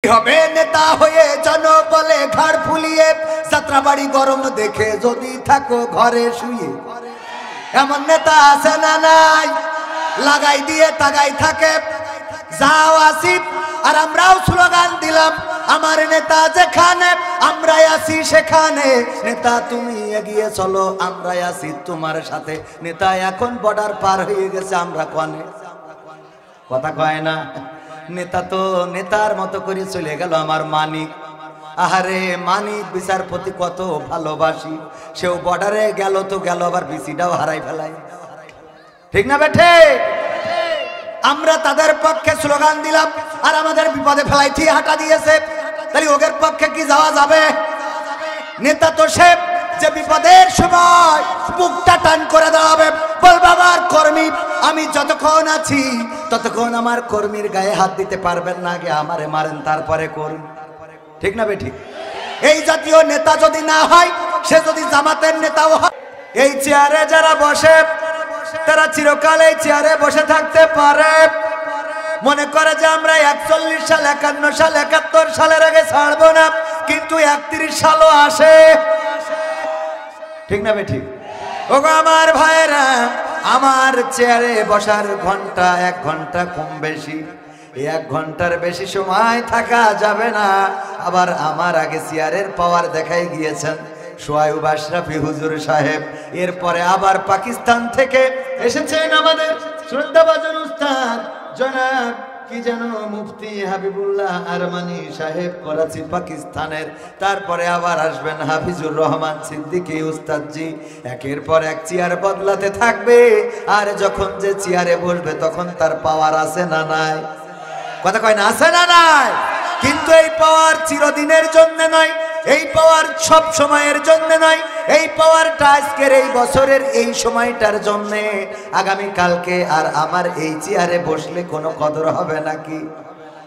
হবে নেতা হয়ে জনবলে ঘাড় ফুলিয়ে, যাত্রাবাড়ি গরম দেখে যদি থাকো ঘরে শুয়ে। এমন নেতা আছে না নাই? লাগাই দিয়ে তাগাই থাকে যাও আসিফ। আর আমরাও স্লোগান দিলাম আমার নেতা যেখানে আমরাই আছি সেখানে। নেতা তুমি এগিয়ে চলো আমরাই আছি তোমার সাথে। নেতা এখন বর্ডার পার হয়ে গেছে, আমরা কোনে কথা কয় না। নেতা তো নেতার মতো করে চলে গেল আমার মানিক। আহারে মানিক বিচারপতি কত ভালোবাসি, সেও বর্ডারে গেল তো গেল, আবার বিসিটাও হারাই ফেলাই। ঠিক না বেঠে? আমরা তাদের পক্ষে স্লোগান দিলাম আর আমাদের বিপদে ফেলাইছি হাঁটা দিয়েছে, তাহলে ওদের পক্ষে কি যাওয়া যাবে? নেতা তো সে যে বিপদের সময় বুকটা টান করে দাঁড়াবে, বলবে আমার কর্মী আমি যতক্ষণ আছি ততক্ষণ আমার কর্মীর গায়ে হাত দিতে পারবেন না, আগে আমারে মারেন তারপরে করুন। ঠিক না বেঠিক? এই জাতীয় নেতা যদি না হয়, সে যদি জামাতের নেতাও হয়, এই চেয়ারে যারা বসে তারা চিরকাল এই চেয়ারে বসে থাকতে পারে। মনে করে যে আমরা 41 সাল 51 সাল 71 সালের আগে ছাড়বো না, কিন্তু 31 সালও আসে। ঠিক না বেঠিক? ওগো আমার ভাইরা, আমার চেয়ারে বসার ঘন্টা 1 ঘন্টা কম বেশি, 1 ঘন্টার বেশি সময় থাকা যাবে না। আবার আমার আগে চেয়ারের পাওয়ার দেখাই গিয়েছেন সোয়াইব আশরাফি হুজুর সাহেব। এরপরে আবার পাকিস্তান থেকে এসেছেন আমাদের শ্রদ্ধাভাজন উস্তাদ জনাব কি যেন মুফতি হাবিবুল্লাহ আরমানি সাহেব, করাচি পাকিস্তানের। তারপরে আবার আসবেন হাফিজুর রহমান সিদ্দিকী উস্তাদজি। একের পর এক চেয়ার বদলাতে থাকবে, আর যখন যে চেয়ারে বসবে তখন তার পাওয়ার আছে না নাই? কথা কয় না আছে না নাই? কিন্তু এই পাওয়ার চিরদিনের জন্য নয়, এই পাওয়ার সব সময়ের জন্য নয়, এই পাওয়ারটা আজকের এই বছরের এই সময়টার জন্য। আগামী কালকে আর আমার এই চেয়ারে বসলে কোনো কদর হবে নাকি?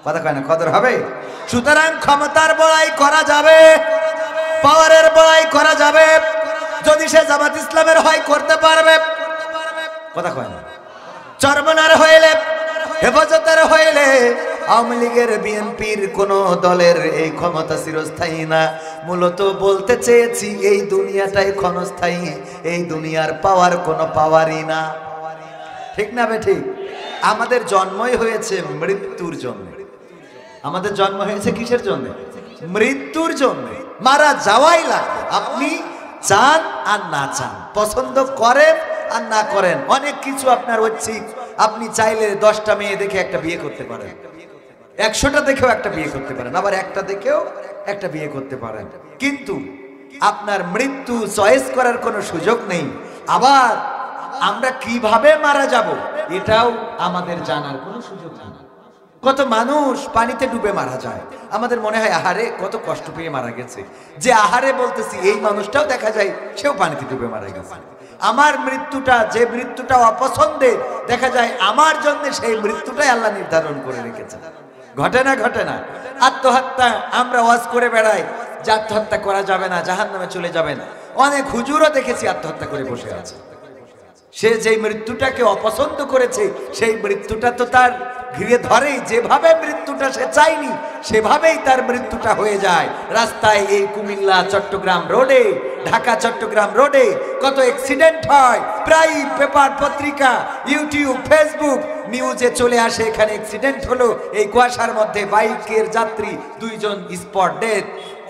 কথা কয় না কদর হবে? সুতরাং ক্ষমতার বড়াই করা যাবে, পাওয়ারের বড়াই করা যাবে, যদি সে জামাত ইসলামের হয় করতে পারবে। কথা কয় না? চরমনার হইলে হেফাজতের হইলে আওয়ামী লীগের বিএনপির কোন দলের এই ক্ষমতা চিরস্থায়ী না। মূলত বলতে চেয়েছি এই দুনিয়াটাই ক্ষণস্থায়ী, এই দুনিয়ার পাওয়ার কোনো পাওয়ারই না। ঠিক না বেঠিক? আমাদের জন্মই হয়েছে মৃত্যুর জন্য। আমাদের জন্ম হয়েছে কিসের জন্য? মৃত্যুর জন্য। মারা যাওয়াই লাগবে, আপনি চান আর না চান, পছন্দ করেন আর না করেন। অনেক কিছু আপনার ঐচ্ছিক, আপনি চাইলে 10টা মেয়ে দেখে একটা বিয়ে করতে পারেন, 100টা দেখেও একটা বিয়ে করতে পারেন, আবার একটা দেখেও একটা বিয়ে করতে পারেন, কিন্তু আপনার মৃত্যু চয়েস করার কোনো সুযোগ নেই। আবার আমরা কিভাবে মারা যাব এটাও আমাদের জানার কোনো সুযোগ নেই। কত মানুষ পানিতে ডুবে মারা যায়, আমাদের মনে হয় আহারে কত কষ্ট পেয়ে মারা গেছে। যে আহারে বলতেছি এই মানুষটাও দেখা যায় সেও পানিতে ডুবে মারা গেছে। আমার মৃত্যুটা, যে মৃত্যুটা অপছন্দের, দেখা যায় আমার জন্য সেই মৃত্যুটাই আল্লাহ নির্ধারণ করে রেখেছে। ঘটে না? ঘটে না? আত্মহত্যা আমরা ওয়াজ করে বেড়াই যে আত্মহত্যা করা যাবে না, জাহান্নামে চলে যাবেন। অনেক হুজুরও দেখেছি আত্মহত্যা করে বসে আছে। সে যেই মৃত্যুটাকে অপছন্দ করেছে সেই মৃত্যুটা তো তার ঘিরে ধরেই, যেভাবে মৃত্যুটা সে চায়নি সেভাবেই তার মৃত্যুটা হয়ে যায়। রাস্তায় এই কুমিল্লা চট্টগ্রাম রোডে, ঢাকা চট্টগ্রাম রোডে কত অ্যাক্সিডেন্ট হয়, প্রায় পেপার পত্রিকা ইউটিউব ফেসবুক নিউজে চলে আসে এখানে অ্যাক্সিডেন্ট হলো, এই কুয়াশার মধ্যে বাইকের যাত্রী 2 জন স্পট ডেথ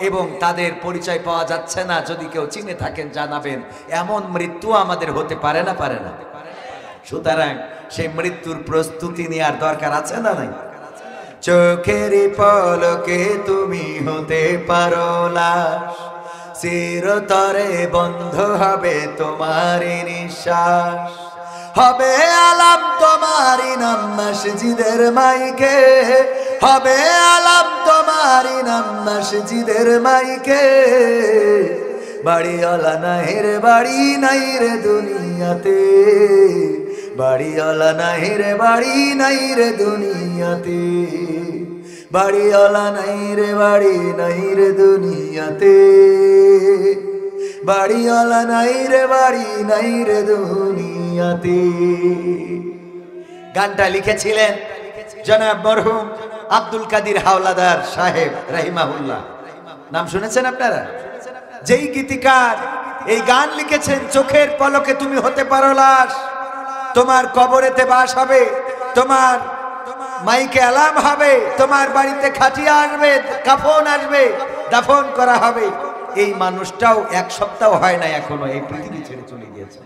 এবং তাদের পরিচয় পাওয়া যাচ্ছে না। যদি কেউ চিনে থাকেন জানাবেন। এমন মৃত্যু আমাদের হতে পারে না? পারে না? সুতরাং সেই মৃত্যুর প্রস্তুতি নেওয়ার দরকার আছে না নাই? চোখের পলকে তুমি হতে পারো লাশ, চিরতরে বন্ধ হবে তোমারই নিঃশ্বাস, হবে আলাম তোমারই নাম মসজিদের মাইকে, হবে আলাম তোমারই নাম মসজিদের মাইকে। বাড়িওয়ালা নাই রে বাড়ি নাই রে দুনিয়াতে, বাড়িওয়ালা নাই রে বাড়ি নাই রে দুনিয়াতে, বাড়িওয়ালা নাই রে বাড়ি নাই রে দুনিয়াতে, বাড়িওয়ালা নাই রে বাড়ি নাই রে দুনিয়াতে। গানটা লিখেছিলেন জনাব মরহুম আব্দুল কাদির হাওলাদার সাহেব রাহিমাহুল্লাহ, নাম শুনেছেন আপনারা? যেই গীতিকার এই গান লিখেছেন, চোখের পলকে তুমি হতে পারো লাশ, তোমার কবরেতে বাস হবে, তোমার মাইকে অ্যালার্ম হবে, তোমার বাড়িতে খাটিয়া আসবে, কাফন আসবে, দাফন করা হবে। এই মানুষটাও এক সপ্তাহ হয় না এখনো এই পৃথিবী ছেড়ে চলে গিয়েছে।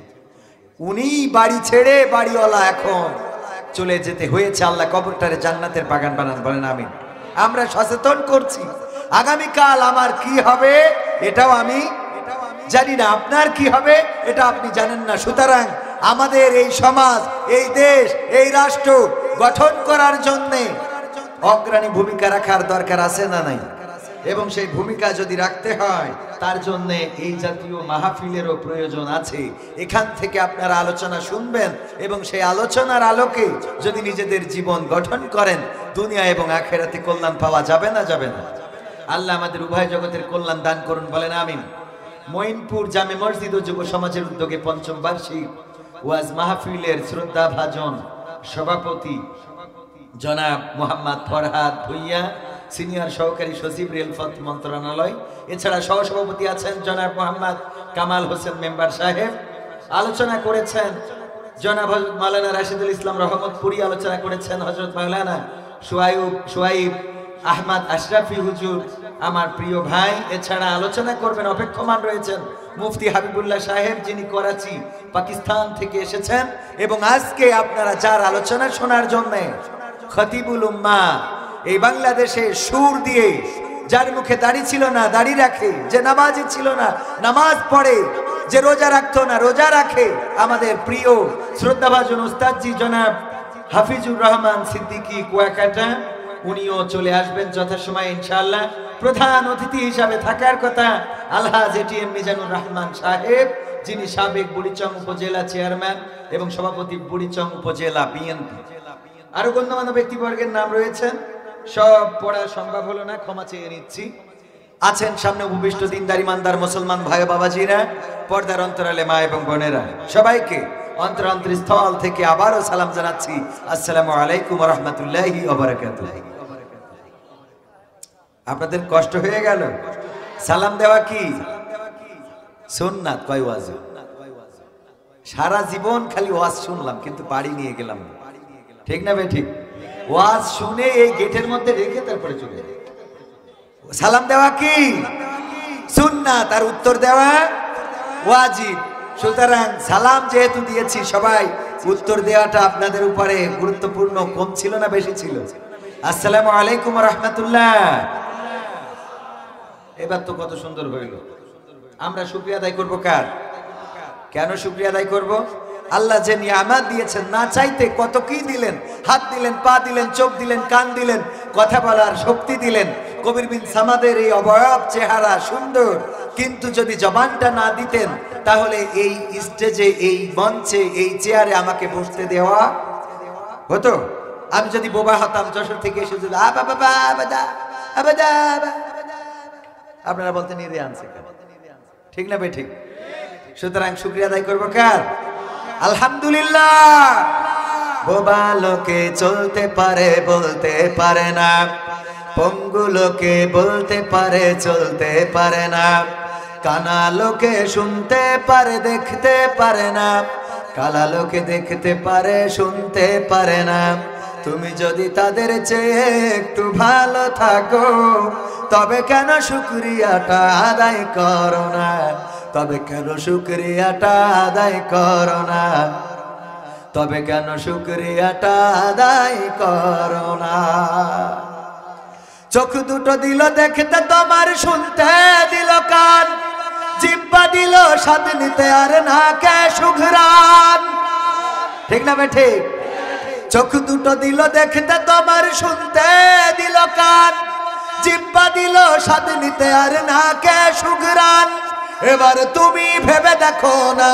উনি বাড়ি ছেড়ে বাড়িওয়ালা, এখন চলে যেতে হয়েছে। আল্লাহ কবরটারে জান্নাতের বাগান বানান, বলেন আমিন। আমরা সচেতন করছি, আগামীকাল আমার কি হবে এটাও আমি জানি না, আপনার কি হবে এটা আপনি জানেন না। সুতরাং আমাদের এই সমাজ, এই দেশ, এই রাষ্ট্র গঠন করার জন্যে অগ্রণী ভূমিকা রাখার দরকার আছে না নাই? এবং সেই ভূমিকা যদি রাখতে হয় তার জন্য এই জাতীয় মাহফিলেরও প্রয়োজন আছে। এখান থেকে আপনারা আলোচনা শুনবেন এবং সেই আলোচনার আলোকে যদি নিজেদের জীবন গঠন করেন, দুনিয়া এবং আখিরাতে কল্যাণ পাওয়া যাবে না যাবে না? আল্লাহ আমাদের উভয় জগতের কল্যাণ দান করুন, বলেন আমিন। মঈনপুর জামে মসজিদ ও যুব সমাজের উদ্যোগে পঞ্চম বার্ষিক ওয়াজ মাহফিলের শ্রদ্ধা ভাজন সভাপতি জনাব মোহাম্মদ ফরহাদ ভুইয়া, সিনিয়র সহকারী সচিব রেলপথ মন্ত্রণালয়। এছাড়া সহসভাপতি আছেন জনাব মোহাম্মদ কামাল হোসেন মেম্বার সাহেব। আলোচনা করেছেন জনাব হযরত মাওলানা রাশিদুল ইসলাম রহমতপুরি, আলোচনা করেছেন হযরত মাওলানা সুয়াইব আহমদ আশরাফি হুজুর, আমার প্রিয় ভাই। এছাড়া আলোচনা করবেন, অপেক্ষমান রয়েছেন মুফতি হাবিবুল্লাহ সাহেব, যিনি করাচি পাকিস্তান থেকে এসেছেন। এবং আজকে আপনারা যার আলোচনা শোনার জন্য খতিবুল উম্মাহ, এই বাংলাদেশে সুর দিয়ে, যার মুখে দাড়ি ছিল না দাড়ি রাখে, যে নামাজি ছিল না নামাজ পড়ে, যে রোজা রাখতো না রোজা রাখে, আমাদের প্রিয় শ্রদ্ধাভাজন উস্তাদজি জনাব হাফিজুর রহমান সিদ্দিকী কুয়াকাটা, উনিও চলে আসবেন যথাসময়ে ইনশাআল্লাহ। প্রধান অতিথি হিসাবে থাকার কথা আলহাজ এটিএম মিজানুর রহমান সাহেব, যিনি সাবেক বুড়িচং উপজেলা চেয়ারম্যান এবং সভাপতি বুড়িচং উপজেলা বিএনপি। আরো গণ্যমান্য ব্যক্তিবর্গের নাম রয়েছেন, সব পড়া সম্ভব হলো না, ক্ষমা চেয়ে নিচ্ছি। আছেন সামনে উপবিষ্ট দিনদার ইমানদার মুসলমান ভাই বাবাজিরা, পর্দার অন্তরালে মা এবং বোনেরা, সবাইকে অন্তরস্থল থেকে আবারও সালাম জানাচ্ছি, আসসালামু আলাইকুম ওয়া রাহমাতুল্লাহি ওয়া বারাকাতুহু। আপনাদের কষ্ট হয়ে গেল? সালাম দেওয়া কি সুন্নাত? কয় ওয়াজ? সারা জীবন খালি ওয়াজ শুনলাম কিন্তু বাড়ি নিয়ে গেলাম, ঠিক না ভাই? ঠিক। ওয়াজ শুনে এই গেটের মধ্যে রেখে তারপরে চলে যায়। সালাম দেওয়া কি সুন্নাত, আর উত্তর দেওয়া ওয়াজিব। সুতরাং সালাম যেহেতু দিয়েছি, সবাই উত্তর দেওয়াটা আপনাদের উপরে গুরুত্বপূর্ণ। কম ছিল না বেশি ছিল? আসসালামু আলাইকুম ওয়া রাহমাতুল্লাহ। এবার তো কত সুন্দর হইল। আমরা শুকরিয়া আদায় করব কার? কেন শুকরিয়া আদায় করব? আল্লাহ যে নিয়ামত দিয়েছেন, না চাইতে কত কি দিলেন। হাত দিলেন, পা দিলেন, চোখ দিলেন, কান দিলেন, কথা বলার শক্তি দিলেন। কবির বিন সামাদের এই অবয়ব, চেহারা সুন্দর, কিন্তু যদি জবানটা না দিতেন তাহলে এই স্টেজে, এই মঞ্চে, এই চেয়ারে আমাকে বসতে দেওয়া হতো। আমি যদি বোবা হতাম, যশোর থেকে এসে যদি আপনারা বলতেন এরে আনছে, ঠিক না ভাই? ঠিক। সুতরাং শুকরিয়া আদায় করবো কার? আলহামদুলিল্লাহ। বোবা লোকে চলতে পারে বলতে পারে না, পঙ্গু লোকে বলতে পারে চলতে পারে না, কানা লোকে শুনতে পারে দেখতে পারে না, কালা লোকে দেখতে পারে শুনতে পারে না। তুমি যদি তাদের চেয়ে একটু ভালো থাকো, তবে কেন শুকরিয়াটা আদায় করো না? তবে কেন শুকরিয়াটা আদায় করো না? তবে কেন শুকরিয়াটা আদায় করো না? চোখ দুটো দিল দেখতে তোমার, শুনতে দিল কান, জিহ্বা দিল স্বাদ নিতে আর নাকে সুঘ্রাণ, ঠিক না ভাই? ঠিক। চোখ দুটো দিল দেখতে তোমার, শুনতে দিল কান, জিহ্বা দিল স্বাদ নিতে আর নাকে সুঘ্রাণ। এবার তুমি ভেবে দেখো না,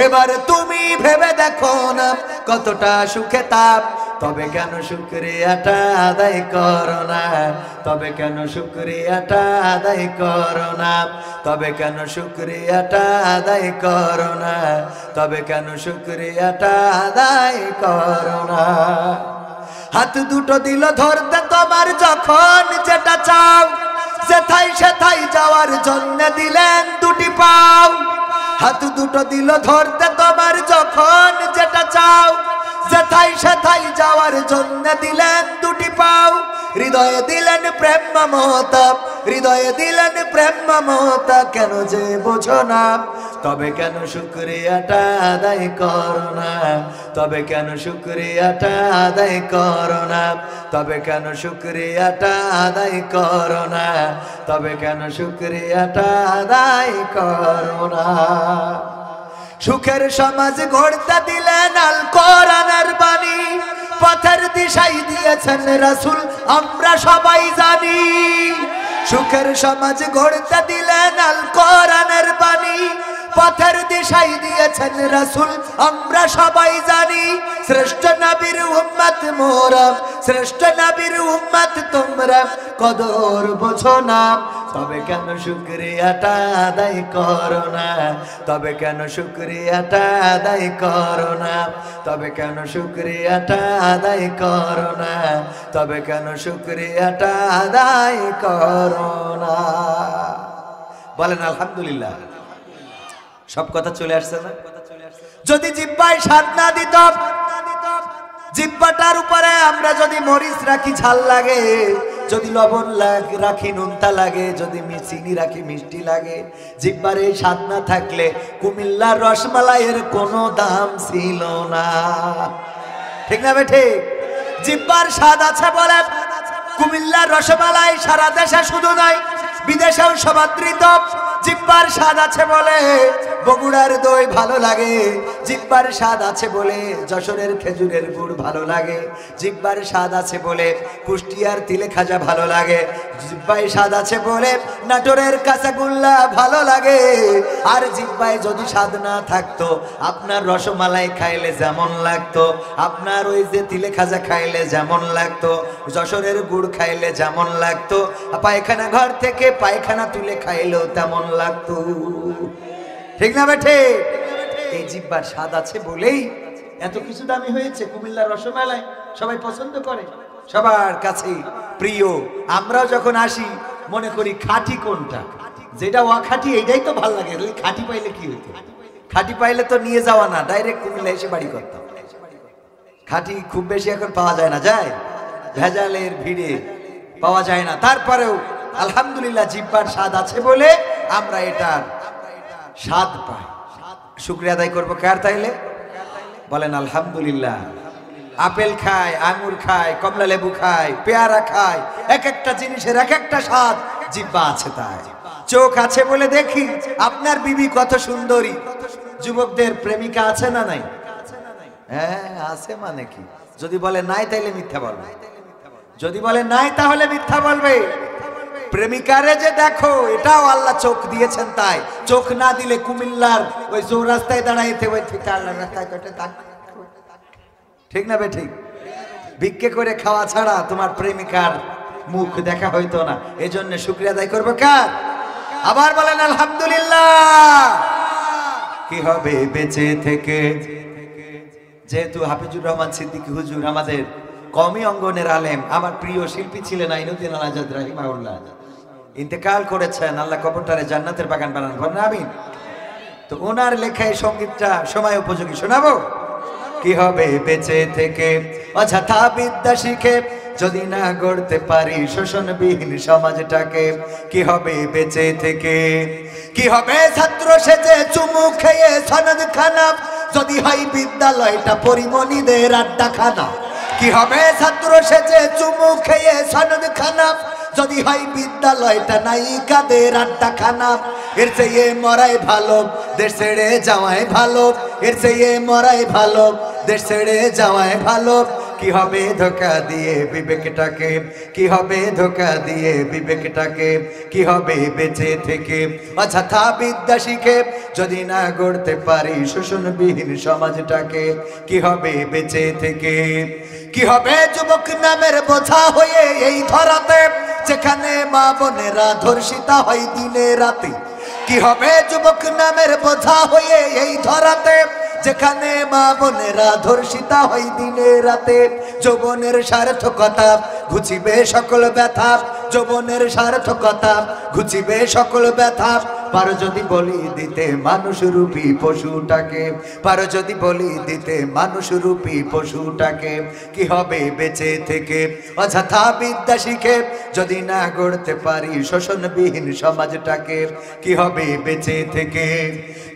এবার তুমি ভেবে দেখো না, কতটা সুখে তাপ। তবে কেন শুকরিয়াটা আদায় করো না? তবে কেন শুকরিয়াটা আদায় করো না? তবে কেন শুকরিয়াটা আদায় করো না? তবে কেন শুকরিয়াটা আদায় করো না? হাত দুটো দিল ধরতে তোমার যখন যেটা চাও, সেথাই সেথাই যাওয়ার জন্য দিলেন দুটি পাও। হাত দুটো দিল ধরতে তোমার যখন যেটা চাও, যেথাই সেথাই যাওয়ার জন্য দিলেন দুটি পাও। হৃদয়ে দিলেন প্রেম মমতা, হৃদয়ে দিলেন প্রেম মমতা, কেন যে বোঝো না? তবে কেন শুকরিয়াটা আদায় করো না? তবে কেন শুকরিয়াটা আদায় করো না? তবে কেন শুকরিয়াটা আদায় করো না? তবে কেন শুকরিয়াটা আদায় করো না? সুখের সমাজ গড়তে দিলেন আল কোরআনের বাণী, পথের দিশাই দিয়েছেন রাসূল আমরা সবাই জানি। সুখের সমাজ গড়তে দিলেন আল কোরআনের বাণী, পথের দিশাই দিয়েছেন রাসূল আমরা সবাই জানি। শ্রেষ্ঠ নবীর উম্মত মোরা, শ্রেষ্ঠ নবীর উম্মত তোমরা, কদর বোঝো না? তবে কেন শুকরিয়াটা আদায় করো না? তবে কেন শুকরিয়াটা আদায় করো না? তবে কেন শুকরিয়াটা আদায় করো না? তবে কেন শুকরিয়াটা আদায় করো না? বলেন আলহামদুলিল্লাহ। সব কথা চলে আসছে না? যদি জিহ্বায় স্বাদ না দিত, জিহ্বাটার উপরে আমরা যদি মরিচ রাখি ঝাল লাগে, যদি লবণ রাখি নুনতা লাগে, যদি চিনি রাখি মিষ্টি লাগে, জিহ্বার এই স্বাদ না থাকলে কুমিল্লার রসমালাইয়ের কোনো দাম ছিল না। ঠিক না বেঠে? জিহ্বার স্বাদ আছে বলে কুমিল্লার রসমালাই সারা দেশে শুধু নয় বিদেশেও সমাদৃত। জিহ্বার স্বাদ আছে বলে বগুড়ার দই ভালো লাগে, জিহ্বার স্বাদ আছে বলে যশোরের খেজুরের গুড় ভালো লাগে, জিহ্বার স্বাদ আছে বলে কুষ্টিয়ার তিলে খাজা ভালো লাগে, জিহ্বায় স্বাদ আছে বলে নাটোরের কাঁচাগোল্লা ভালো লাগে। আর জিহ্বায় যদি স্বাদ না থাকতো, আপনার রসমালাই খাইলে যেমন লাগতো, আপনার ওই যে তিলে খাজা খাইলে যেমন লাগতো, যশোরের গুড় খাইলে যেমন লাগতো, পায়খানা ঘর থেকে পায়খানা তুলে খাইলেও তেমন লাগতো। ঠিক না বেঠে? এই জিহ্বার স্বাদ আছে বলেই এত কিছু দামি হয়েছে। কুমিল্লার রসমালাই সবাই পছন্দ করে, সবার কাছে প্রিয়। আমরাও যখন আসি মনে করি খাঁটি কোনটা, যেটা অখাঁটি এইটাই তো ভালো লাগে। খাঁটি পাইলে কি হতো? খাঁটি পাইলে তো নিয়ে যাওয়া না, ডাইরেক্ট কুমিল্লা এসে বাড়ি করতাম। খাঁটি খুব বেশি এখন পাওয়া যায় না, যায় ভেজালের ভিড়ে পাওয়া যায় না। তারপরেও আলহামদুলিল্লাহ জিহ্বার স্বাদ আছে বলে আমরা এটার স্বাদ পাই। শুকরিয়া আদায় করবো কার? তাইলে বলেন আলহামদুলিল্লাহ। আপেল খায়, আঙ্গুর খায়, কমলা লেবু খায়, পেয়ারা খায়, এক একটা জিনিসের এক একটা স্বাদ। জিহ্বা আছে তাই। চোখ আছে বলে দেখি আপনার বিবি কত সুন্দরী। যুবকদের প্রেমিকা আছে না নাই? হ্যাঁ আছে। মানে কি? যদি বলে নাই তাইলে মিথ্যা বলবে, যদি বলে নাই তাহলে মিথ্যা বলবে। প্রেমিকারে যে দেখো, এটাও আল্লাহ চোখ দিয়েছেন তাই। চোখ না দিলে কুমিল্লার ওই চৌরাস্তায় দাঁড়াইতে ঠিক না বে? ঠিক। ভিক্ষে করে খাওয়া ছাড়া তোমার প্রেমিকার মুখ দেখা হইতো না। এজন্য শুকরিয়া আদায় করবো কার? আবার বলেন আলহামদুলিল্লাহ। কি হবে বেঁচে থেকে? যেহেতু হাফিজুর রহমান সিদ্দিকী হুজুর আমাদের কওমি অঙ্গনের আলেম, আমার প্রিয় শিল্পী ছিলেন আইনুদ্দিন আল আজাদ রাহিমাহুল্লাহ, ইন্তেকাল করেছেন। আল্লাহ কবরটারে জান্নাতের বাগান বানান, বলেন আমিন। তো ওনার লেখায় সঙ্গীতটা সময় উপযোগী, শোনাবো? কি হবে বেঁচে থেকে অযথা বিদ্যা শিখে, যদি না গড়তে পারি শোষণবিহীন সমাজটাকে? কি হবে বেঁচে থেকে? কি হবে ছাত্র সেজে চুমু খেয়ে সনদ খানা, যদি হয় বিদ্যালয়টা পরিমণিদের আড্ডাখানা? কি হবে ছাত্র সেজে চুমু খেয়ে সনদ খানা, যদি হয় বিদ্যালয়টা নায়িকাদের আড্ডাখানা? এর চেয়ে মরাই ভালো, দেশ ছেড়ে যাওয়াই ভালো। এর চেয়ে মরাই ভালো, দেশ ছেড়ে যাওয়াই ভালো। কি হবে ধোঁকা দিয়ে বিবেকটাকে? কি হবে ধোঁকা দিয়ে বিবেকটাকে? কি হবে বেঁচে থেকে অযথা বিদ্যা শিখে, যদি না গড়তে পারি শোষণবিহীন সমাজটাকে? কি হবে বেঁচে থেকে? কি হবে যুবক নামের বোঝা হয়ে এই ধরাতে, যেখানে মা বোনেরা ধর্ষিতা হয় দিনে রাতে? কি হবে যুবক নামের বোঝা হয়ে এই ধরাতে, যেখানে মা বোনেরা ধর্ষিতা হয় দিনে রাতে? যৌবনের সার্থকতা ঘুচিবে সকল ব্যথা, যৌবনের সার্থকতা ঘুচিবে সকল ব্যথা। পারো যদি বলি দিতে মানুষ রূপী পশুটাকে, পারো যদি বলি দিতে মানুষ রূপী পশুটাকে, কি হবে বেঁচে থেকে অযথা বিদ্যা শিখে যদি না গড়তে পারি শোষণবিহীন সমাজটাকে, কি হবে বেঁচে থেকে।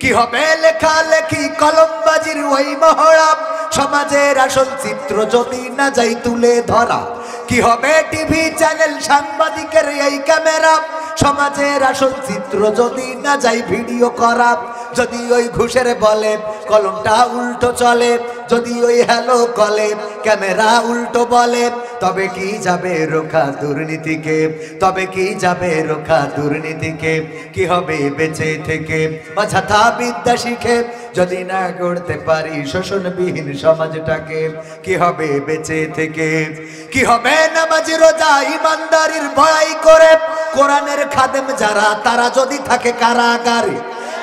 কি হবে লেখালেখি কলমবাজির ওই মহড়া, সমাজের আসল চিত্র যদি না যাই তুলে ধরা, কি হবে টিভি চ্যানেল সাংবাদিকের এই ক্যামেরা, সমাজের আসল চিত্র যদি না যাই ভিডিও করা। যদি ওই ঘুষের বলে কলমটা উল্টো চলে, যদি ওই হ্যালো কলে ক্যামেরা উল্টো বলে, তবে কি যাবে রোখা দুর্নীতিকে, তবে কি যাবে রোখা দুর্নীতিকে, কি হবে বেঁচে থেকে অযথা বিদ্যা শিখে যদি না গড়তে পারি শোষণবিহীন সমাজটাকে, কি হবে বেঁচে থেকে। কি হবে নামাজি রোজা ইমানদারির বড়াই করে কোরআনের খাদেম যারা তারা যদি থাকে কারাগারে,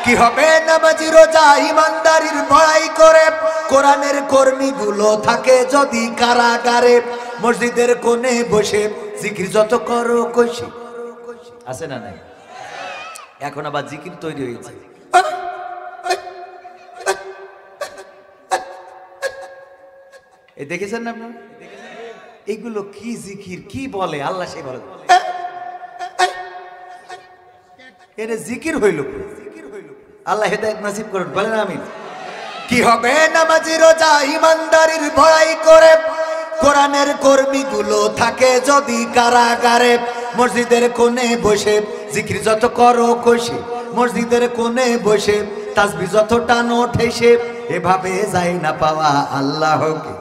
কি হবে নামাজি রোজা ইমানদারির বড়াই করে কোরআনের কর্মীগুলো থাকে যদি কারাগারে। মসজিদের কোণে বসে জিকির যত করো কইছি আছে না নাই, এখন আবার জিকির তৈরি হয়েছে। এই দেখেছেন না আপনারা এইগুলো কি জিকির, কি বলে আল্লাহ সে বলে এর জিকির হইল, আল্লাহ হেদায়েত নসিব করুন, বলেন আমিন। কি হবে নামাজি রোজা ইমানদারির বড়াই করে কোরআনের কর্মীগুলো থাকে যদি কারাগারে। মসজিদের কোণে বসে জিকির যত করো কষে, মসজিদের কোণে বসে তাসবিহ যত টানো ঠেসে, এভাবে যাই না পাওয়া আল্লাহকে,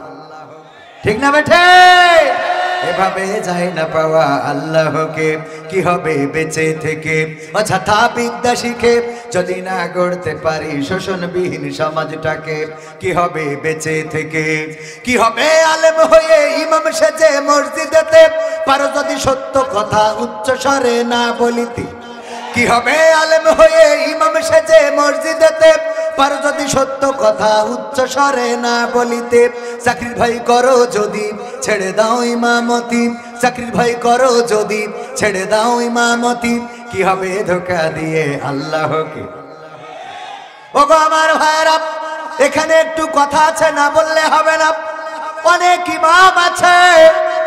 ঠিক না বেঠে? এভাবে যায় না পাওয়া আল্লাহকে, কি হবে বেঁচে থেকে অযথা বিদ্যা শিখে যদি না গড়তে পারি শোষণবিহীন সমাজটাকে, কি হবে বেঁচে থেকে। কি হবে আলেম হয়ে ইমাম সেজে মসজিদেতে পারো যদি সত্য কথা উচ্চ স্বরে না বলিতে, কি হবে আলেম হয়ে ইমাম সেজে মসজিদেতে পারো যদি সত্য কথা উচ্চ স্বরে না বলিতে। চাকরির ভাই করো যদি ছেড়ে দাও ইমামতি, চাকরির ভাই করো যদি ছেড়ে দাও ইমামতি, কি হবে ধোঁকা দিয়ে আল্লাহকে। ওগো আমার ভাইরা, এখানে একটু কথা আছে না বললে হবে না। অনেক ইমাম আছে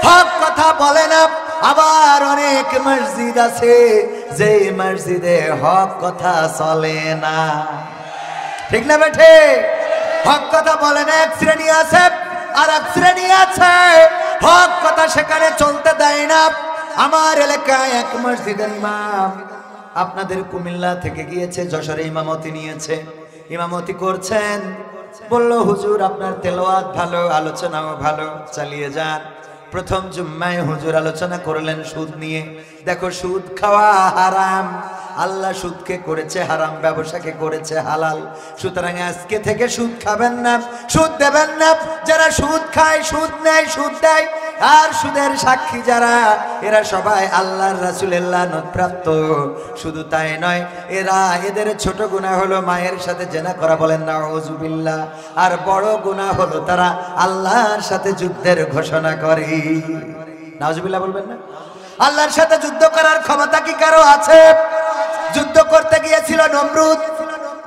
হক কথা বলে না, আবার অনেক মসজিদ আছে যে মসজিদে হক কথা চলে না, ঠিক না বেঠে? হক কথা বলে না এক শ্রেণী আছে, আর এক শ্রেণী আছে হক কথা সেখানে চলতে দেয় না। আমার এলাকায় এক মসজিদের ইমাম আপনাদের কুমিল্লা থেকে গিয়েছে, যশোরে ইমামতি নিয়েছে, ইমামতি করছেন। বলল হুজুর আপনার তেলাওয়াত ভালো, আলোচনাও ভালো, চালিয়ে যান। প্রথম জুম্মায় হুজুর আলোচনা করলেন সুদ নিয়ে। দেখো সুদ খাওয়া হারাম, আল্লাহ সুদকে করেছে হারাম, ব্যবসাকে করেছে হালাল, সুতরাং আজকে থেকে সুদ খাবেন না, সুদ দেবেন না। যারা সুদ খায়, সুদ নেয়, সুদ দেয়, আর সুদের সাক্ষী যারা, এরা সবাই আল্লাহর রাসূলের লানত। শুধু তাই নয়, এদের ছোট গুনাহ হলো মায়ের সাথে জেনা করা, বলেন নাউযুবিল্লাহ, আর বড় গুনাহ হলো তারা আল্লাহর সাথে যুদ্ধের ঘোষণা করে। নাউযুবিল্লাহ বলবেন না? আল্লাহর সাথে যুদ্ধ করার ক্ষমতা কি কারো আছে? যুদ্ধ করতে গিয়েছিল নমরুদ,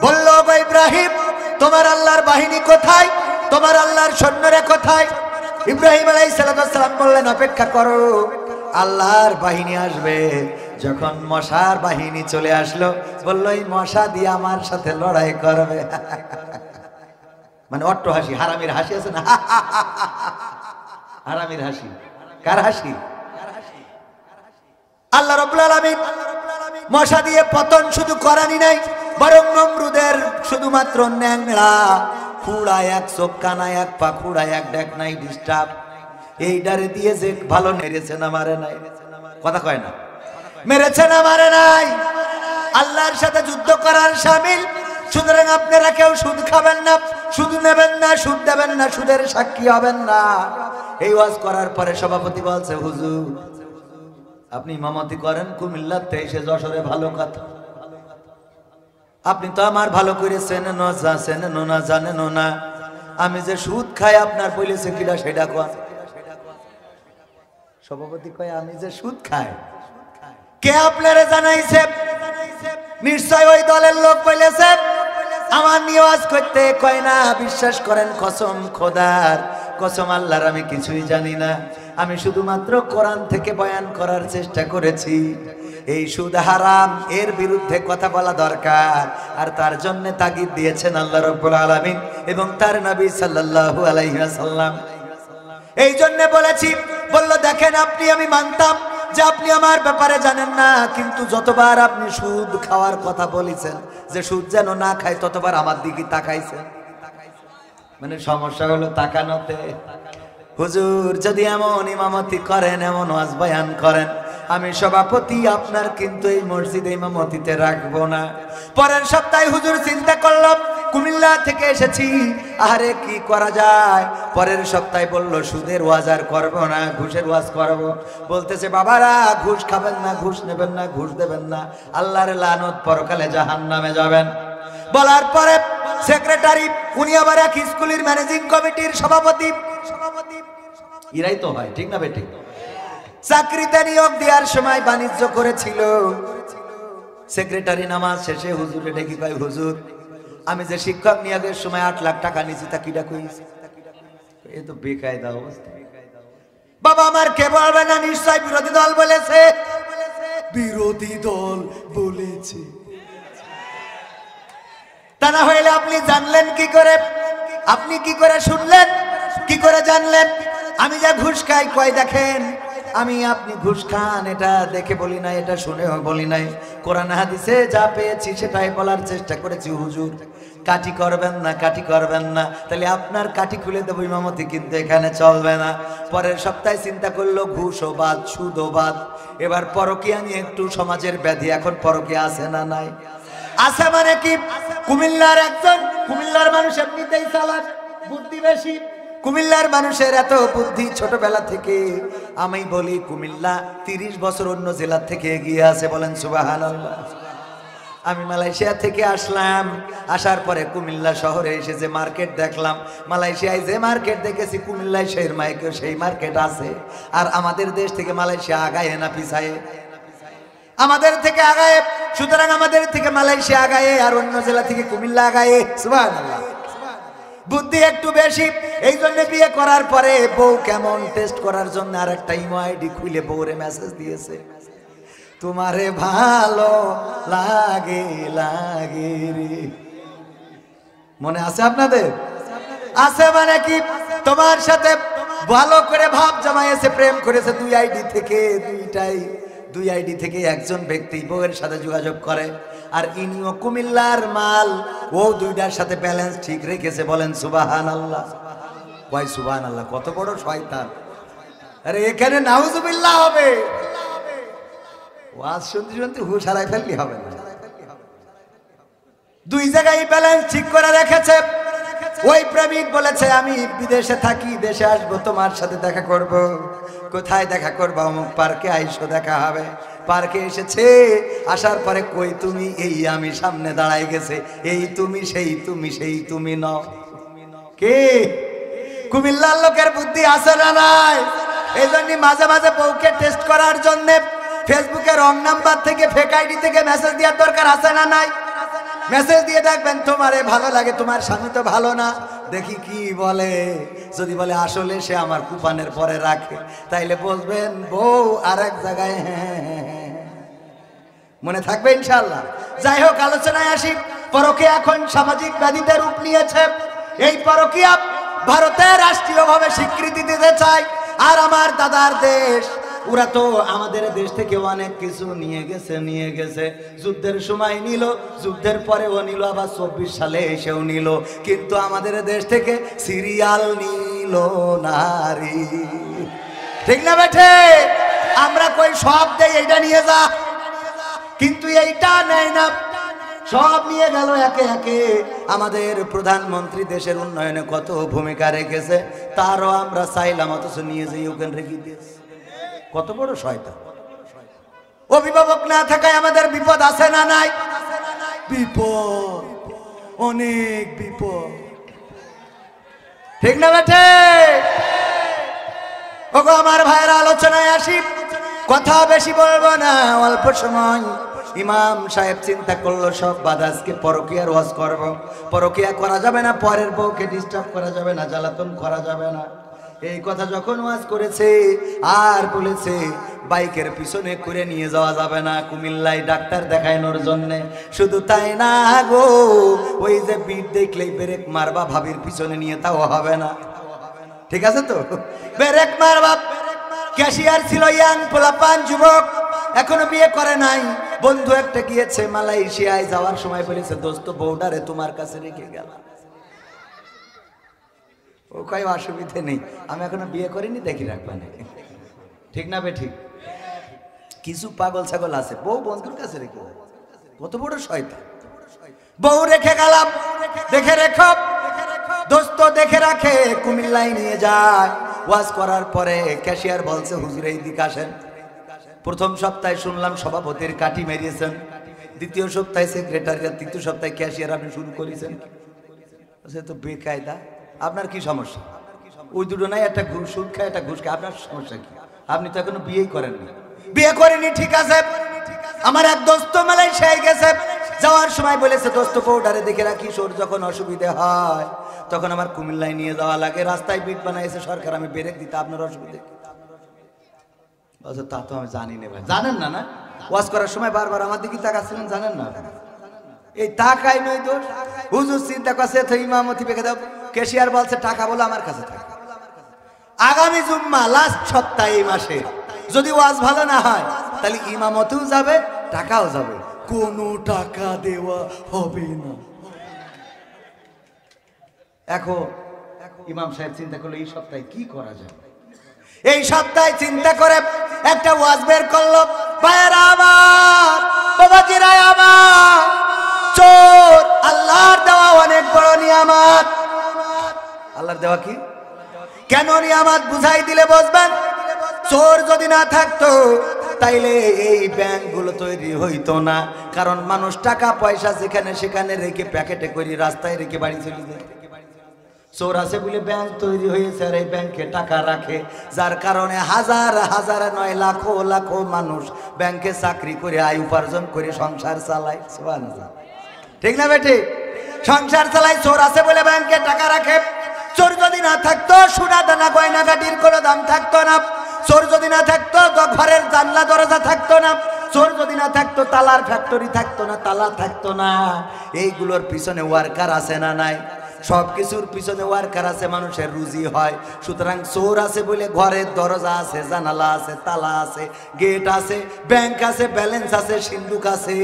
বলল গো ইব্রাহিম তোমার আল্লাহর বাহিনী কোথায়, তোমার আল্লাহর সৈন্যরা কোথায়? ইব্রাহিম আলাইহিস সালাম বললেন অপেক্ষা করো, আল্লাহর বাহিনী আসবে। যখন মশার বাহিনী চলে আসলো, বলল এই মশা দিয়ে আমার সাথে লড়াই করবে। মানে অট্ট হাসি, হারামির হাসি আছে না, হারামির হাসি। কার হাসি? আল্লাহ রাব্বুল আলামিন মশা দিয়ে পতন শুধু করানি নাই, বরং নমরুদের শুধুমাত্র ন্যাংড়া, খুড়া এক চোখ, কানা এক পা, খুড়া এক ডেক নাই ডিস্টার্ব, এইটারে দিয়ে যে ভালো মেরেছে না মারে নাই, কথা কয় না, মেরেছে না মারে নাই, আল্লাহর সাথে যুদ্ধ করার শামিল। সুতরাং আপনারা কেউ সুদ খাবেন না, সুদ নেবেন না, সুদ দেবেন না, সুদের সাক্ষী হবেন না। এই ওয়াজ করার পরে সভাপতি বলছে হুজুর আপনি ইমামতি করেন কুমিল্লাতে এসে, যশোরে ভালো কথা, আপনি তো আমার ভালো করে চেনেন না জানেন না, আমি যে সুদ খাই আপনার বলেছে কিনা সেটা কোয়া। সভাপতি কয় আমি যে সুদ খাই। কে আপনারে জানাইছে? নিশ্চয় ওই দলের লোক বলেছে। আমার নিওয়াজ করতে কয় না, বিশ্বাস করেন কসম খোদার, কসম আল্লাহর, আমি কিছুই জানি না। আমি শুধুমাত্র কোরআন থেকে বয়ান করার চেষ্টা করেছি। এই সুদ হারাম, এর বিরুদ্ধে কথা বলা দরকার, আর তার জন্য তাগিদ দিয়েছেন আল্লাহ রাব্বুল আলামিন এবং তার নবী সাল্লাল্লাহু আলাইহি ওয়াসাল্লাম। এই জন্য বলেছি। বললো দেখেন, আপনি, আমি মানতাম যে আপনি আমার ব্যাপারে জানেন না, কিন্তু যতবার আপনি সুদ খাওয়ার কথা বলেছেন যে সুদ যেন না খায়, ততবার আমার দিকে তাকাইছেন। মানে সমস্যা হলো তাকানোতে। হুজুর যদি এমন ইমামতি করেন, এমন ওয়াজ বয়ান করেন, আমি সভাপতি আপনার কিন্তু এই মসজিদে ইমামতিতে রাখবো না। পরের সপ্তাহে হুজুর চিন্তা করলাম, কুমিল্লা থেকে এসেছি, আরে কি করা যায়। পরের সপ্তাহে বলল সুদের ওয়াজ আর করবো না, ঘুষের ওয়াজ করবো। বলতেছে বাবারা, ঘুষ খাবেন না, ঘুষ নেবেন না, ঘুষ দেবেন না, আল্লাহর লানত, পরকালে জাহান্নামে যাবেন। বলার পরে সেক্রেটারি, উনি আবার এক স্কুলের ম্যানেজিং কমিটির সভাপতি। এরাই তো হয়, ঠিক না বেঠিক? চাকরিতে নিয়োগ দেওয়ার সময় বাণিজ্য করেছিল। সেক্রেটারি নামাজ শেষে হুজুরে ডেকে কয়, হুজুর আমি যে শিক্ষক নিয়োগের সময় 8 লাখ টাকা নিয়েছি তা কিটা কইছি? এ তো বেকায়দা অবস্থা। বাবা আমার কে বলবে না, নিশ্চয় বিরোধী দল বলেছে। বিরোধী দল বলেছে, তা না হইলে আপনি জানলেন কি করে? আপনি কি করে শুনলেন, কি করে জানলেন? আমি যা ঘুষ খাই, কয় দেখেন আমি, আপনি ঘুষ খান এটা দেখে বলি নাই, এটা শুনেও বলি নাই। কোরআন হাদিসে যা পেয়েছি সেটাই বলার চেষ্টা করেছি। হুজুর কাটি করবেন না, কাটি করবেন না, তাহলে আপনার কাটি খুলে দেবো, ইমামতি কিন্তু এখানে চলবে না। পরের সপ্তাহে চিন্তা করলো ঘুষও বাদ, সুদও বাদ। এবার পরকীয়া নিয়ে একটু সমাজের ব্যাধি। এখন পরকীয়া আছে না নাই? আছে। মানে কি? কুমিল্লার একজন, কুমিল্লার মানুষ এমনিতেই চালাক, বুদ্ধি বেশি। কুমিল্লার মানুষের এত বুদ্ধি ছোটবেলা থেকে। আমি বলি কুমিল্লা 30 বছর অন্য জেলার থেকে এগিয়ে আছে, বলেন সুবহানাল্লাহ। আমি মালয়েশিয়া থেকে আসলাম, আসার পরে কুমিল্লা শহরে এসে যে মার্কেট দেখলাম, মালয়েশিয়ায় যে মার্কেট দেখেছি কুমিল্লায় সেই মার্কেট আছে। আর আমাদের দেশ থেকে মালয়েশিয়া আগায় না পিছায়? আমাদের থেকে আগায়। সুতরাং আমাদের থেকে মালয়েশিয়া আগায়, আর অন্য জেলা থেকে কুমিল্লা আগায়। সুবহানাল্লাহ, বুদ্ধি একটু বেশি। এই জন্য বিয়ে করার পরে বউ কেমন টেস্ট করার জন্য আর একটা ইমো আইডি খুলে বউরে মেসেজ দিয়েছে, তোমারে ভালো লাগে লাগে রে। মনে আছে আপনাদের? আছে। মানে কি? তোমার সাথে ভালো করে ভাব জমাইছে, প্রেম করেছে। দুই আইডি থেকে একজন ব্যক্তি বউয়ের সাথে যোগাযোগ করে, আর ইনিও কুমিল্লার মাল, ও দুইটার সাথে ব্যালেন্স ঠিক রেখেছে। বলেন সুবহানাল্লাহ। কয় সুবহানাল্লাহ, কত বড় শয়তান! আরে এখানে নাউজুবিল্লাহ হবে। ওয়াজ শুনতে শুনতে হুঁশ হারাই ফেললি হবে না। দুই জায়গায় ব্যালেন্স ঠিক করে রেখেছে। ওই প্রেমিক বলেছে আমি বিদেশে থাকি, দেশে আসবো, তোমার সাথে দেখা করব। কোথায় দেখা করবো? অমুক পার্কে আইসো, দেখা হবে। পার্কে এসেছে, আসার পরে কই তুমি? এই আমি, সামনে দাঁড়াই গেছে। এই তুমি, সেই তুমি, সেই তুমি নও। কে? কুমিল্লার লোকের বুদ্ধি আছে না নাই? এই জন্য মাঝে মাঝে বউকে টেস্ট করার জন্য ফেসবুকে রং নাম্বার থেকে, ফেক আইডি থেকে মেসেজ দেওয়ার দরকার আছে না নাই? মেসেজ দিয়ে দেখবেন তোমারে ভালো লাগে, তোমার স্বামী তো ভালো না, দেখি কি বলে। যদি বলে আসলে সে আমার কুপানের পরে রাখে, তাইলে বলবেন বউ আর এক জায়গায়। হ্যাঁ, মনে থাকবে ইনশাআল্লাহ। যাই হোক, আলোচনায় আসি। পরকীয়া এখন সামাজিক ব্যাধিতে রূপ নিয়েছে। এই পরকীয়া ভারতে রাষ্ট্রীয়ভাবে স্বীকৃতি দিতে চায়। আর আমার দাদার দেশ, ওরা তো আমাদের দেশ থেকে অনেক কিছু নিয়ে গেছে। যুদ্ধের সময় নিল, যুদ্ধের পরেও নিল, আবার 24 সালে এসেও নিল। কিন্তু আমাদের দেশ থেকে সিরিয়াল নিল নারী। ঠিক না বেঠে? আমরা কই সব দেই, এইটা নিয়ে যা, কিন্তু এইটা নেয় না। সব নিয়ে গেল একে একে। আমাদের প্রধানমন্ত্রী দেশের উন্নয়নে কত ভূমিকা রেখেছে, তারও আমরা চাইলাম, অথচ নিয়ে যাই ওখানে রেখে দিয়েছে। কত বড় শয়তান! অভিভাবক না থাকায় আমাদের বিপদ আছে না নাই? বিপদ, অনেক বিপদ। ঠিক না বেঠে? ওগো আমার ভাইয়ের আলোচনায় আসি, কথা বেশি বলবো না, অল্প সময়। ইমাম সাহেব চিন্তা করলো সব বাদ, আজকে পরকীয়ার ওয়াজ করব। পরকীয়া করা যাবে না, পরের বউকে ডিস্টার্ব করা যাবে না, জ্বালাতন করা যাবে না। এই কথা যখন ওয়াজ করেছে আর বলেছে বাইকের পিছনে করে নিয়ে যাওয়া যাবে না কুমিল্লায় ডাক্তার দেখানোর জন্য। শুধু তাই না গো, ওই যে বিট দেখলেই ব্রেক মারবা ভাবির পিছনে নিয়ে, তাও হবে না। ঠিক আছে তো, ব্রেক মারবা। ক্যাশিয়ার ছিল ইয়াং পোলাপান যুবক, এখনো বিয়ে করে নাই। বন্ধু একটা গিয়েছে মালয়েশিয়ায়, যাওয়ার সময় বলেছে দোস্ত বউডারে তোমার কাছে রেখে গেলাম। ও কয় অসুবিধে নেই, আমি এখনো বিয়ে করিনি, দেখি রাখবা নাকি। ঠিক না বে ঠিক? কিছু পাগল ছাগল আছে বউ বন্ধুর কাছে রেখে যায়, কত বড় শয়তান। বউ রেখে গেলাম, দেখে রেখো দোস্ত, দেখে রাখে। কুমিল্লায় নিয়ে যায়, ওয়াজ করার পরে ক্যাশিয়ার বলছে হুজুর এই দিকে আসেন। প্রথম সপ্তাহে শুনলাম সভাপতির কাঠি মেরিয়েছেন, দ্বিতীয় সপ্তাহে সেক্রেটারিয়ার, তৃতীয় সপ্তাহে ক্যাশিয়ার আপনি শুরু করেছেন। সে তো বেকায়দা। আপনার কি সমস্যা? ওই দুটো নাই, একটা ঘুষ সুদ খায়, একটা ঘুষ খায়, আপনার সমস্যা কি? আপনি তো এখনো বিয়েই করেন না। বিয়ে করেনি ঠিক আছে। আমার এক দোস্ত মালয়েশিয়ায় গেছে, যাওয়ার সময় বলেছে দোস্ত বউডারে দেখে রাখিস, ওর যখন অসুবিধে হয় তখন আমার কুমিল্লায় নিয়ে যাওয়া লাগে। রাস্তায় বিট বানাইছে সরকার, আমি ব্রেক দিতে, আপনার অসুবিধে তা তো আমি জানি না ভাই। জানেন না? না ওয়াজ করার সময় বারবার আমার দিকে তাকাচ্ছিলেন, জানেন না? এই টাকাই নয় দোষ। হুজুর চিন্তা করছে তো ইমামতি পেকে দাও। ক্যাশিয়ার বলছে টাকা বলে আমার কাছে থাকে। আগামী জুম্মা লাস্ট সপ্তাহে এই মাসে যদি ওয়াজ ভালো না হয় তাহলে ইমামতেও যাবে, টাকাও যাবে, কোনো টাকা দেওয়া হবে না। এখন ইমাম সাহেব চিন্তা করলো এই সপ্তাহে কি করা যায়। এই সপ্তাহে চিন্তা করে একটা ওয়াজ বের করলো। ভাইয়েরা আমার, বাবাজিরা আমার, চোর আল্লাহর দেওয়া অনেক বড় নিয়ামত। আল্লাহর দেওয়া কি কেন নিয়ামত বুঝাই দিলে বুঝবেন। চোর যদি না থাকতো তাইলে এই ব্যাংকগুলো তৈরি হইতো না। কারণ মানুষ টাকা পয়সা যেখানে সেখানে রেখে প্যাকেটে করে রাস্তায় রেখে বাড়ি চলে যায়। চোর আছে বলে ব্যাংক তৈরি হয়েছে, আর এই ব্যাংকে টাকা রাখে, যার কারণে হাজার হাজার নয় লাখো লাখো মানুষ ব্যাংকে চাকরি করে আয় উপার্জন করে সংসার চালায়। ঠিক না বেটি? সংসার চালায়। চোর আছে বলে ব্যাংকে টাকা রাখে। চোর যদি না থাকতো সোনা দানা গয়না গাটির কোনো দাম থাকতো না। চোর যদি না থাকতো ঘরের জানলা দরজা থাকতো না। চোর যদি না থাকতো তালার ফ্যাক্টরি থাকতো না, তালা থাকতো না। এইগুলোর পিছনে ওয়ার্কার আছে না নাই? সব কিছুর পিছনে ওয়ার্কার আছে, মানুষের রুজি হয়। সুতরাং চোর আছে বলে ঘরের দরজা আছে, জানালা আছে, তালা আছে, গেট আছে, ব্যাংক আছে, ব্যালেন্স আছে, সিন্ধুক আছে।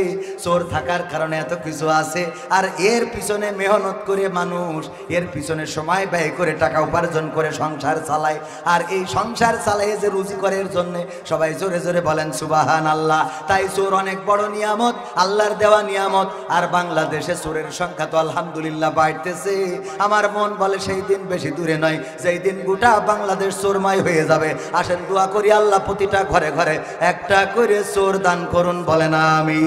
চোর থাকার কারণে এত কিছু আছে। আর এর পিছনে মেহনত করে মানুষ, এর পিছনে সময় ব্যয় করে টাকা উপার্জন করে সংসার চালায়। আর এই সংসার চালায় যে রুজি করে এর জন্য সবাই জোরে জোরে বলেন সুবহানাল্লাহ। তাই চোর অনেক বড় নিয়ামত, আল্লাহর দেওয়া নিয়ামত। আর বাংলাদেশে চোরের সংখ্যা তো আলহামদুলিল্লাহ বাড়তেছে। আমার মন বলে সেই দিন বেশি দূরে নয় যেই দিন গোটা বাংলাদেশ চোরময় হয়ে যাবে। আসেন দোয়া করি আল্লাহ প্রতিটা ঘরে ঘরে একটা করে চোর দান করুন, বলে না আমি।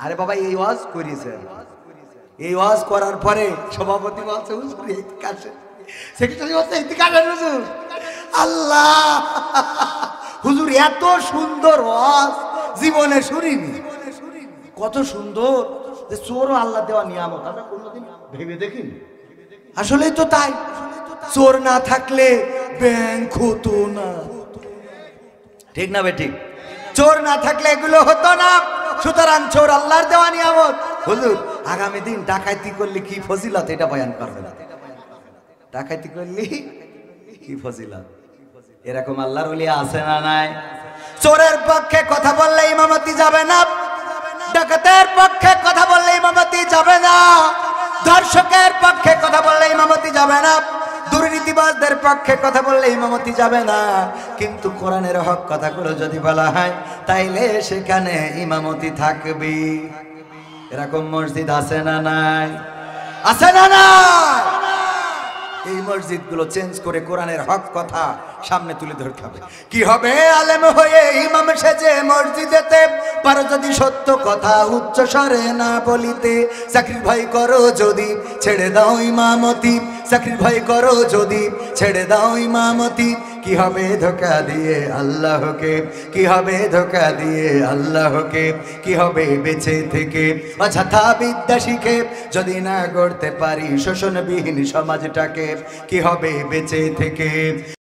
আরে বাবা এই ওয়াজ করেছে, এই ওয়াজ করার পরে সভাপতি বলছে হুজুর এইদিকে আসেন, সেক্রেটারি বলছে এইদিকে আসেন হুজুর। আল্লাহ হুজুর এত সুন্দর ওয়াজ জীবনে শুনিনি। কত সুন্দর যে চোরও আল্লাহ দেওয়া নিয়ামত, আমরা কোনোদিন ভেবে দেখিনি। আসলেই তো তাই। চোর না থাকলে ব্যাংক হতো না। ঠিক না বে ঠিক? চোর না থাকলে এগুলো হতো না। সুতরাং চোর আল্লাহর দেওয়া নিয়ামত। হুজুর আগামী দিন ডাকাতি করলে কি ফজিলত এটা বয়ান করবেন। ডাকাতি করলে কি ফজিলত, এরকম আল্লাহর ওলি আছে না নাই? চোরের পক্ষে কথা বললে ইমামতি যাবে না, ডাকাতের পক্ষে কথা বললে ইমামতি যাবে না, ধর্ষকের পক্ষে কথা বললে ইমামতি যাবে না, দুর্নীতিবাজদের পক্ষে কথা বললে ইমামতি যাবে না। কিন্তু কোরআনের হক কথাগুলো যদি বলা হয় তাইলে সেখানে ইমামতি থাকবে। এরকম মসজিদ আছে না নাই? আছে না নাই? এই মসজিদগুলো চেঞ্জ করে কোরআনের হক কথা সামনে তুলে ধরতে হবে। কি হবে আলেম হয়ে ইমাম সেজে মসজিদেতে, পারো যদি সত্য কথা উচ্চ স্বরে না বলিতে। চাকরির ভয় করো যদি ছেড়ে দাও ইমামতি, চাকরির ভয় করো যদি ছেড়ে দাও ইমামতি। কি হবে ধোঁকা দিয়ে আল্লাহকে, কি হবে ধোঁকা দিয়ে আল্লাহকে, কি হবে বেঁচে থেকে অযথা বিদ্যা শিখে যদি না গড়তে পারি শোষণবিহীন সমাজটাকে, কি হবে বেঁচে থেকে।